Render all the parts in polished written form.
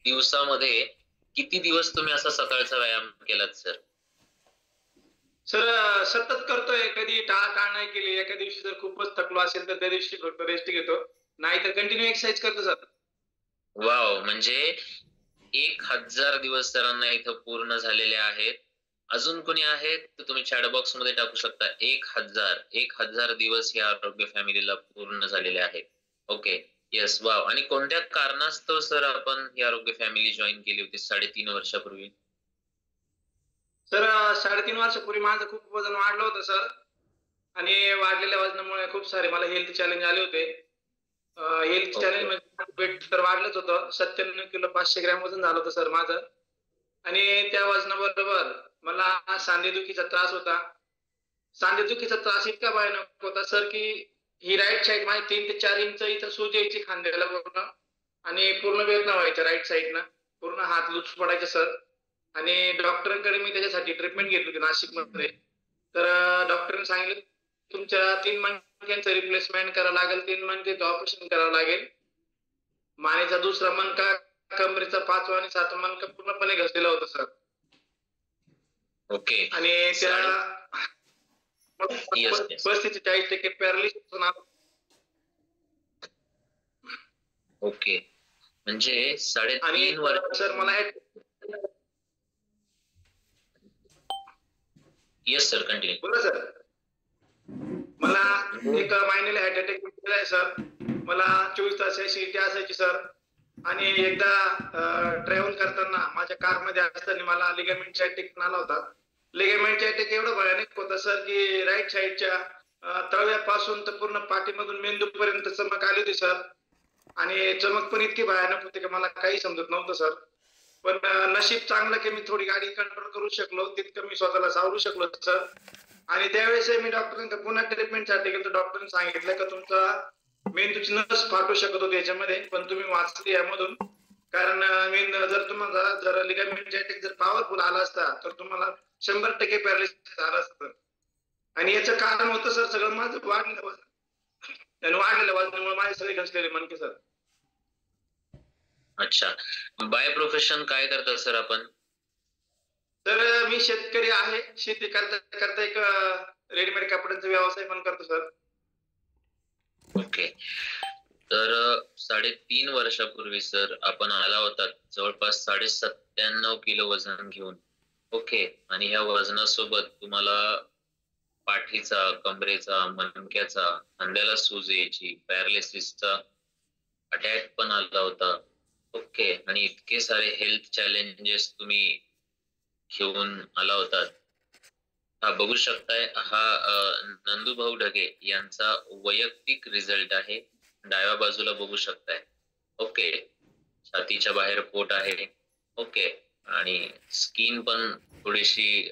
दिवसामध्ये किती दिवस तुम्ही असा सकाळचा व्यायाम केलात सर? सर सतत करतोय. कधी टाळाटाळ नाही केली. एका दिवशी जर खूपच थकलो असेल तर त्या दिवशी फक्त रेस्ट घेतो. नाहीतर कंटिन्यू एक्सरसाइज करतो सर. वॉव! म्हणजे 1000 दिवस सरांना इथं पूर्ण झालेले आहेत. अजून कोणी आहेत तर तुम्ही चॅट बॉक्समध्ये टाकू शकता. 1000 दिवस या आरोग्य फॅमिलीला पूर्ण झालेले आहेत. ओके. Yes, wow! आणि कोणत्या कारणास्तव सर आपण ही आरोग्य फॅमिली जॉइन केली होती 3.5 वर्षापूर्वी? सर 3.5 वर्षापूर्वी माझं खूप वजन वाढलं होतं सर आणि वाढलेल्या वजनामुळे खूप सारे मला हेल्थ चॅलेंज आले होते. Health challenge okay. म्हणजे वेट तर वाढलंच होतं. 97 किलो 500 ग्रॅम वजन झालं होतं सर माझं आणि त्या वजनाबरोबर मला सांधेदुखीचा त्रास होता. सांधेदुखीचा त्रास इतका भयानक होता सर, की ही राइट साइड माझी 3 ते 4 इंच इथं सूज यायची खांद्याला पूर्ण आणि पूर्ण वेदना व्हायच्या राइट साइडनं. पूर्ण हात लूज पडायचे सर आणि डॉक्टरांकडे मी त्याच्यासाठी ट्रीटमेंट घेतली होती नाशिकमध्ये. तर डॉक्टरांनी सांगितलं, "तुमच्या 3 मणक्यांचं रिप्लेसमेंट करावं लागेल, 3 मणक्याचं ऑपरेशन करावं लागेल. मानेचा दुसरा मणका, कमरेचा 5वा आणि 7वा मणका पूर्णपणे घसलेला होता सर." ओके. आणि त्या साडे येस, येस. 35% पॅरालिसिस होणार. ओके. म्हणजे आणि 3.5 वर्ष. सर मला येस सर, कंटिन्यू. बोला सर. मला एक महिन्याला हार्ट अटॅक आहे सर. मला 24 तास ऍसिडिटी असायची सर आणि एकदा ट्रॅव्हल करताना माझ्या कारमध्ये असताना मला लिगामेंटचा अटॅक आला होता. लिगामेंटचा अटॅक एवढा भयानक होता सर, की राइट साइडच्या तळव्यापासून तर पूर्ण पाठीमधून मेंदूपर्यंत चमक आली होती सर आणि चमक पण इतकी भयानक होती की मला काही समजत नव्हतं सर. पण नशीब चांगलं की मी थोडी गाडी कंट्रोल करू शकलो. तितकं मी स्वतःला सावरू शकलो सर. आणि त्यावेळेस मी डॉक्टरांकडे पुन्हा ट्रीटमेंटसाठी गेलो. डॉक्टरांनी सांगितलं की तुमचा मेंदूची नस फाटू शकत होती याच्यामध्ये, पण तुम्ही वाचले यामधून. कारण जर तुम्हाला जर लिगामेंट अटॅक जर पॉवरफुल आला असता, तर तुम्हाला 100% पॅरालिसिस झालं असतं. आणि याचं कारण होतं सर सगळं माझं वाढलेलं वजन. आणि वाढलेल्या वजनामुळे माझे सगळे घसलेले मणके सर. अच्छा. बाय प्रोफेशन काय करता सर आपण? तर मी शेतकरी आहे. शेती करता करता एक रेडीमेड कपड्यांचा व्यवसाय पण करतो सर. ओके. तर 3.5 वर्षापूर्वी सर आपण आला होतात जवळपास 97 किलो वजन घेऊन. ओके. आणि ह्या वजनासोबत तुम्हाला पाठीचा, कमरेचा, मणक्याचा, खांद्याला सूज यायची, पॅरालिसिसचा अटॅक पण आला होता. ओके. आणि इतके सारे हेल्थ चॅलेंजेस तुम्ही घेऊन आला होतात. हा बघू शकताय, हा नंदूभाऊ ढगे यांचा वैयक्तिक रिझल्ट आहे. डाव्या बाजूला बघू शकताय. ओके. छातीच्या बाहेर पोट आहे. ओके. आणि स्किन पण थोडीशी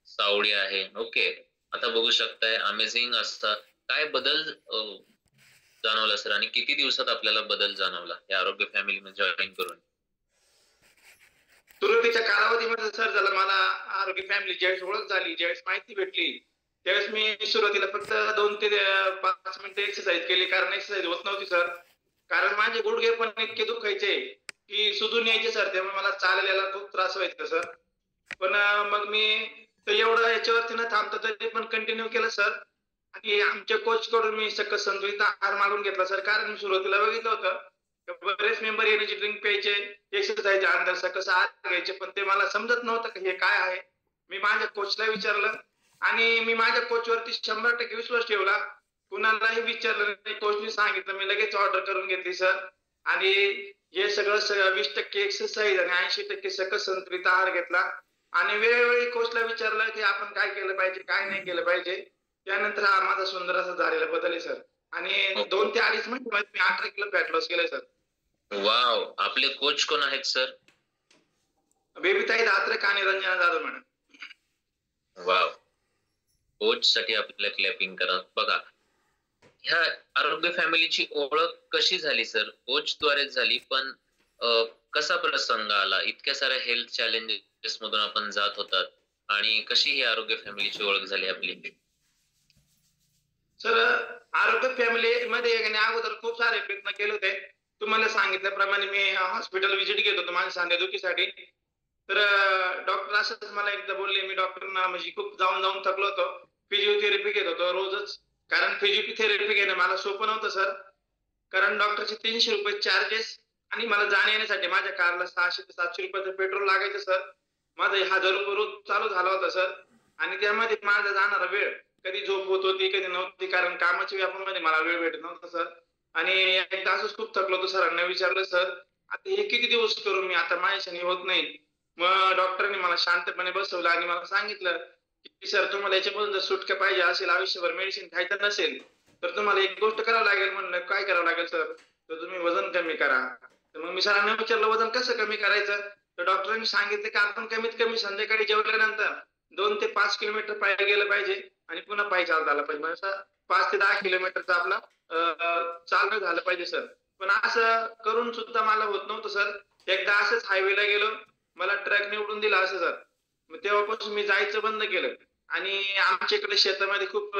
सावळी आहे. ओके. आता बघू शकताय अमेझिंग असता काय बदल जाणवला सर, आणि किती दिवसात आपल्याला बदल जाणवला या आरोग्य फॅमिली मध्ये जॉईन करून? सुरुवातीच्या कालावधीमध्ये सर झालं मला आरोग्य फॅमिली ज्यावेळेस ओळख झाली, ज्यावेळेस माहिती भेटली, त्यावेळेस मी सुरुवातीला फक्त 2 ते 5 मिनिटं एक्सरसाइज केली. कारण एक्सरसाइज होत नव्हती सर. कारण माझे गुडघे पण इतके दुखायचे, की सुजून यायचे सर. त्यामुळे मला चालायला खूप त्रास व्हायचा सर. पण मग मी तर एवढं याच्यावरती न थांबता तरी पण कंटिन्यू केलं सर. आणि आमच्या कोचकडून मी सकस संतुलित आहार मागून घेतला सर. कारण मी सुरुवातीला बघितलं होतं, की बरेच मेंबर एनर्जी ड्रिंक प्यायचे, एक्सरसाइज अंडर सकस आहार घ्यायचे, पण ते मला समजत नव्हतं की हे काय आहे. मी माझ्या कोचला विचारलं आणि मी माझ्या कोचवरती 100% विश्वास ठेवला. कुणालाही विचारलं नाही. कोचने सांगितलं, मी लगेच ऑर्डर करून घेतली सर. आणि हे सगळं 20% एक्सरसाइज आणि 80% सकस संतुलित आहार घेतला. आणि वेळोवेळी कोचला विचारलं की आपण काय केलं पाहिजे, काय नाही केलं पाहिजे. त्यानंतर हा माझा सुंदर असा झालेला बदल आहे सर. आणि 2 ते 2.5 महिन्यामध्ये मी 18 किलो फॅट लॉस केलंय सर. वाव! आपले कोच कोण आहेत सर? बेबीताई दात्रक आणि Ranjana Jadhav madam. Wow! Coach साठी आपल्याला क्लॅपिंग करा. बघा, ह्या आरोग्य फॅमिलीची ओळख कशी झाली सर? कोच द्वारे झाली, पण कसा प्रसंग आला? इतक्या साऱ्या हेल्थ चॅलेंजेस मधून आपण जात होतात आणि कशी ही आरोग्य फॅमिलीची ओळख झाली आपली? सर आरोग्य फॅमिली मध्ये येण्याअगोदर खूप सारे प्रयत्न केले होते. तुम्हाला सांगितल्याप्रमाणे मी हॉस्पिटल व्हिजिट घेत होतो माझ्या सांधेदुखीसाठी. तर डॉक्टर असंच मला एकदा बोलले, मी डॉक्टरना म्हणजे खूप जाऊन थकलो होतो. फिजिओथेरपी घेत होतो रोजच. कारण फिजिओथेरपी घेणं मला सोपं नव्हतं सर. कारण डॉक्टरचे ₹300 चार्जेस आणि मला जाण्या-येण्यासाठी माझ्या कारला ₹600 ते ₹700 पेट्रोल लागायचं सर. माझा ₹1000 रोज चालू झाला होता सर. आणि त्यामध्ये माझा जाणारा वेळ, कधी झोप होत होती, कधी नव्हती. कारण कामाच्या व्यापामध्ये मला वेळ भेटत नव्हता सर. आणि एकदा असंच खूप थकलो होतो. सरांना विचारलं, "सर, आता हे किती दिवस करू मी? आता माझ्याच्याने होत नाही." मग डॉक्टरांनी मला शांतपणे बसवलं आणि मला सांगितलं, की "सर, तुम्हाला याच्यामधून जर सुटका पाहिजे असेल, आयुष्यभर मेडिसिन खायचं नसेल, तर तुम्हाला एक गोष्ट करावं लागेल." म्हणलं, "काय करावं लागेल सर?" "तर तुम्ही वजन कमी करा." तर मग मी सरांना विचारलं, "वजन कसं कमी करायचं?" तर डॉक्टरांनी सांगितलं, की आपण कमीत कमी संध्याकाळी जेवल्यानंतर 2 ते 5 किलोमीटर पायी गेलं पाहिजे आणि पुन्हा पायी चालत आलं पाहिजे. म्हणजे असं 5 ते 10 किलोमीटरचा आपला चालणं झालं पाहिजे सर. पण असं करून सुद्धा मला होत नव्हतं सर. एकदा असंच हायवेला गेलो. मला ट्रकने उडवून दिलं असं सर. मग तेव्हापासून मी जायचं बंद केलं आणि आमच्या इकडे शेतामध्ये खूप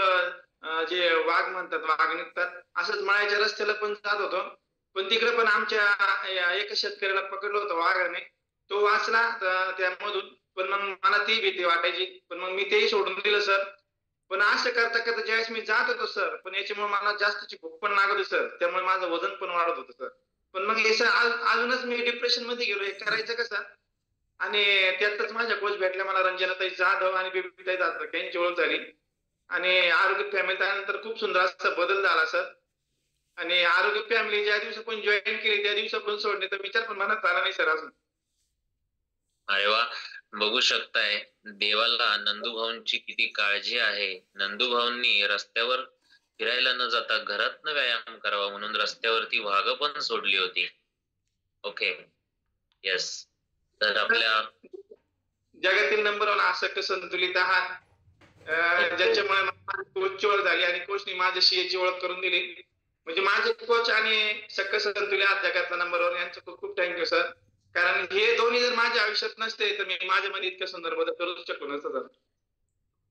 जे वाघ म्हणतात, वाघ निघतात. असंच मळ्याच्या रस्त्याला पण जात होतो. पण तिकडे पण आमच्या एका शेतकऱ्याला पकडलं होतं वाघाने. तो वाचला त्यामधून. पण मग मला ती भीती वाटायची. पण मग मी तेही सोडून दिलं सर. पण असं करता ज्यावेळेस मी जात होतो सर, पण याच्यामुळे मला जास्तीची भूक पण लागत होती सर. त्यामुळे माझं वजन पण वाढत होतं सर. पण मग हे सर अजूनच मी डिप्रेशनमध्ये गेलो. हे करायचं कसं? आणि त्यातच माझ्या कोच भेटल्या मला रंजनाताई जाधव आणि बेबीताई जाधव यांची ओळख झाली. आणि आरोग्य फॅमिलीत आल्यानंतर खूप सुंदर असा बदल झाला सर. आणि आरोग्य फॅमिली ज्या दिवसापासून जॉईन केली त्या दिवसापासून सोडण्याचा विचार पण मनात आला नाही सर अजून. अरे वा, बघू शकताय देवाला नंदूभाऊंची किती काळजी आहे. नंदूभाऊंनी रस्त्यावर फिरायला न जाता घरातनं व्यायाम करावा म्हणून रस्त्यावरती वाघ पण सोडली होती. Okay, yes. तर आपल्या जगातील नंबर वन आसक्त संतुलित आहार ज्याच्यामुळे माझी कोचची ओळख झाली आणि कोचनी माझ्याशी याची ओळख करून दिली. म्हणजे माझे कोच आणि सक्क संतुलित आहार जगातला नंबर वन यांचं खूप खूप थँक्यू सर. कारण हे दोन्ही जर माझ्या आयुष्यात नसते तर मी माझ्यामध्ये इतकं सुंदर बदल करूच शकलो नसतो सर.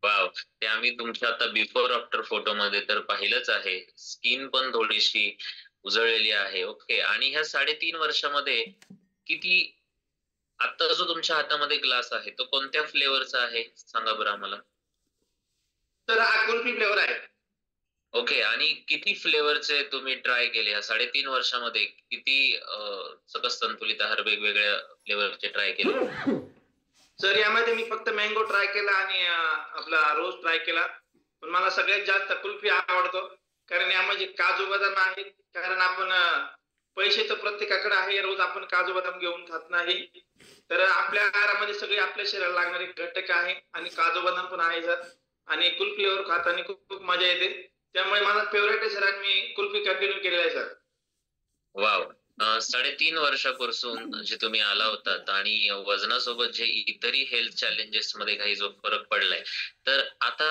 वाव, ते आम्ही तुमच्या आता बिफोर आफ्टर फोटो मध्ये तर पाहिलंच आहे. स्किन पण थोडीशी उजळलेली आहे. ओके, आणि ह्या 3.5 वर्षामध्ये किती, आता जो तुमच्या हातामध्ये ग्लास आहे तो कोणत्या फ्लेवरचा आहे सांगा बरं आम्हाला. तर हा कुल्फी फ्लेवर आहे. ओके, आणि किती फ्लेवरचे तुम्ही ट्राय केले ह्या 3.5 वर्षामध्ये? किती सकस संतुलित आहार वेगवेगळ्या फ्लेवरचे ट्राय केले? सर यामध्ये मी फक्त मँगो ट्राय केला आणि आपला रोज ट्राय केला. पण मला सगळ्यात जास्त कुल्फी आवडतो. कारण यामध्ये काजू बदाम आहेत. कारण आपण पैसे तर प्रत्येकाकडे आहे. रोज आपण काजू बदाम घेऊन खात नाही. तर आपल्या आहारामध्ये सगळे आपल्या शरीराला लागणारे घटक आहे आणि काजू बदाम पण आहे सर. आणि कुल्फीवर खाताना खूप खूप मजा येते. त्यामुळे माझा फेवरेट आहे सर आणि मी कुल्फी कंटिन्यू केलेला आहे सर. वाव, 3.5 वर्षापासून जे तुम्ही आला होतात आणि वजनासोबत जे इतरही हेल्थ चॅलेंजेस मध्ये काही जो फरक पडलाय, तर आता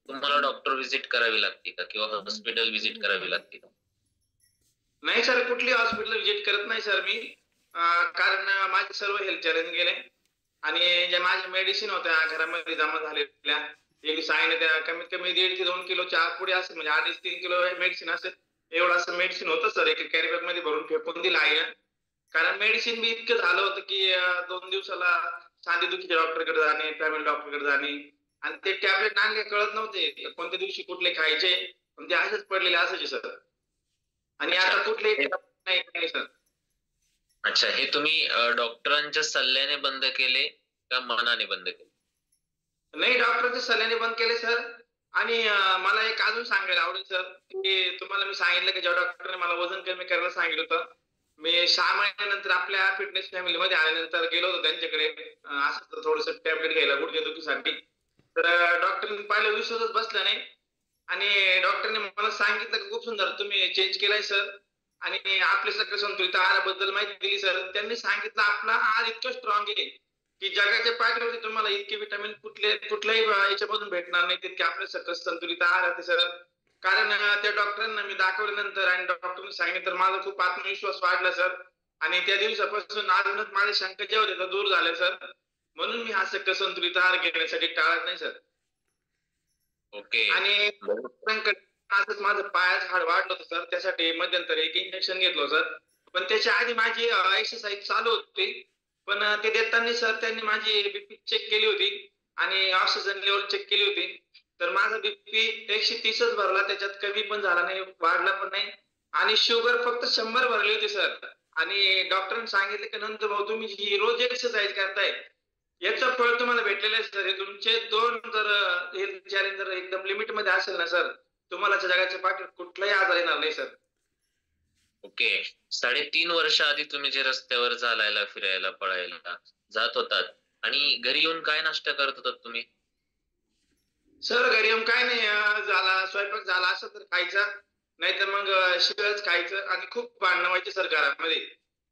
तुम्हाला डॉक्टर व्हिजिट करावी लागते का किंवा हॉस्पिटल व्हिजिट करावी लागते का? नाही सर, कुठली हॉस्पिटल व्हिजिट करत नाही सर मी. कारण माझे सर्व हेल्थ चॅलेंज गेले आणि ज्या माझ्या मेडिसिन होत्या घरामध्ये जमा झालेल्या, एक सांगितलं कमीत कमी 1.5 ते 2 किलोच्या पुढे असेल, म्हणजे 2.5-3 किलो मेडिसिन असेल. एवढं असं मेडिसिन होतं सर, एक कॅरी बॅग मध्ये भरून फेकून दिलं आईनं. कारण मेडिसिन बी इतकं झालं होतं की 2 दिवसाला सांधेदुखीच्या डॉक्टरकडे जाणे, फॅमिली डॉक्टरकडे जाणे आणि ते टॅबलेट आणले कळत नव्हते कोणत्या दिवशी कुठले खायचे. पण ते असेच पडलेले असायचे सर. आणि अच्छा, आता कुठलेही हे- नाही सर. अच्छा, हे तुम्ही डॉक्टरांच्या सल्ल्याने बंद केले का मनाने बंद केले? नाही, डॉक्टरच्या सल्ल्याने बंद केले सर. आणि मला एक अजून सांगायला आवडेल सर, की तुम्हाला मी सांगितलं की ज्या डॉक्टरने मला वजन कमी करायला सांगितलं होतं. मी 6 महिन्यानंतर आपल्या फिटनेस फॅमिलीमध्ये आल्यानंतर गेलो होतो त्यांच्याकडे असंच थोडंसं टॅबलेट घ्यायला गुडघेदुखीसाठी. तर डॉक्टरनी पाहिलं विश्वासच बसला नाही आणि डॉक्टरने मला सांगितलं की खूप सुंदर तुम्ही चेंज केलाय सर आणि आपले सगळं संतुलित आहाराबद्दल माहिती दिली सर. त्यांनी सांगितलं आपला आहार इतकं स्ट्रॉंग आहे की जगाच्या पाठीवरती तुम्हाला इतके विटामिन कुठल्याही याच्यामधून भेटणार नाही तितके आपले सकस संतुलित आहार आहे सर. कारण त्या डॉक्टरांना मी दाखवल्यानंतर आणि डॉक्टरने सांगितलं माझा खूप आत्मविश्वास वाढला सर. आणि त्या दिवसापासून अजूनच माझ्या शंका ज्या होत्या त्या दूर झाल्या सर. म्हणून मी हा सकस संतुलित आहार घेण्यासाठी टाळत नाही सर. ओके. आणि असंच माझं पायाचं हाड वाढलं होतं सर. त्यासाठी मध्यंतरी एक इंजेक्शन घेतलं सर. पण त्याच्या आधी माझी एक्सरसाइज चालू होती. पण ते देताना सर त्यांनी माझी बीपी चेक केली होती आणि ऑक्सिजन लेव्हल चेक केली होती. तर माझा बीपी 130च भरला. त्याच्यात कमी पण झाला नाही, वाढला पण नाही आणि शुगर फक्त 100 भरली होती सर. आणि डॉक्टरांनी सांगितलं की नंतर भाऊ तुम्ही ही रोज एक्सरसाइज करताय, याचं फळ तुम्हाला भेटलेलं आहे सर. हे तुमचे 2 जर हेल्थ चॅलेंज जर एकदम लिमिटमध्ये असेल ना सर, तुम्हाला जगाच्या पाठीवर कुठलाही आजार येणार नाही सर. ओके. 3.5 वर्ष आधी तुम्ही जे रस्त्यावर चालायला, फिरायला, पळायला जात होतात आणि घरी येऊन काय नाश्ता करत होतात तुम्ही? सर घरी येऊन काय नाही झाला स्वयंपाक झाला असेल तर खायचं, नाहीतर मग शिळंच खायचं आणि खूप भांडणं व्हायची सर घरामध्ये.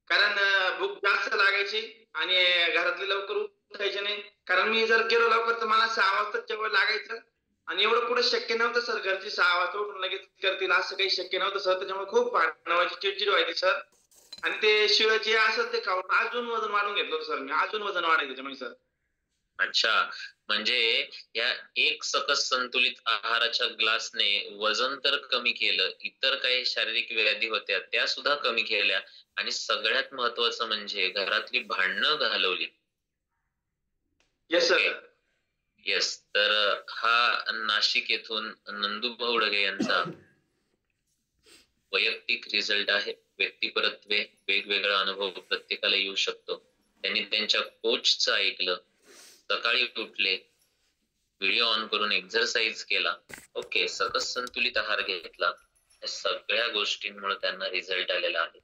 कारण भूक जास्त लागायची आणि घरातले लवकर उठायचे नाही. कारण मी जर गेलो लवकर तर मला 6 वाजताच जेवण लागायचं आणि एवढं कुठं शक्य नव्हतं सर. घरची 6 वाजता उठून लगेच करतील असं काही शक्य नव्हतं सर. त्याच्यामुळे खूप भांडणं व्हायची, चिडचिड व्हायची सर. आणि ते शिळं जे असेल ते खाऊन अजून वजन वाढवून घेतलं होतं सर मी. अजून वजन वाढायचं त्याच्यामुळे सर. अच्छा. म्हणजे या एक सकस संतुलित आहाराच्या ग्लासने वजन तर कमी केलं, इतर काही शारीरिक व्याधी होत्या त्या सुद्धा कमी केल्या आणि सगळ्यात महत्वाचं म्हणजे घरातली भांडणं घालवली. Yes okay. सर. येस. तर हा नाशिक येथून नंदूभाऊ ढगे यांचा वैयक्तिक रिझल्ट आहे. व्यक्तिपरत्वे, वेगवेगळा अनुभव प्रत्येकाला येऊ शकतो. त्यांनी त्यांच्या कोचचं ऐकलं, सकाळी उठले, व्हिडिओ ऑन करून एक्सरसाइज केला, ओके, सकस संतुलित आहार घेतला. या सगळ्या गोष्टींमुळे त्यांना रिझल्ट आलेला आहे.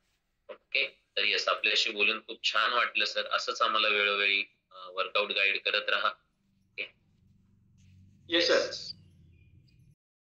ओके. तर येस, आपल्याशी बोलून खूप छान वाटलं सर. असंच आम्हाला वेळोवेळी वर्कआउट गाईड करत राहा. Yes yes. सर.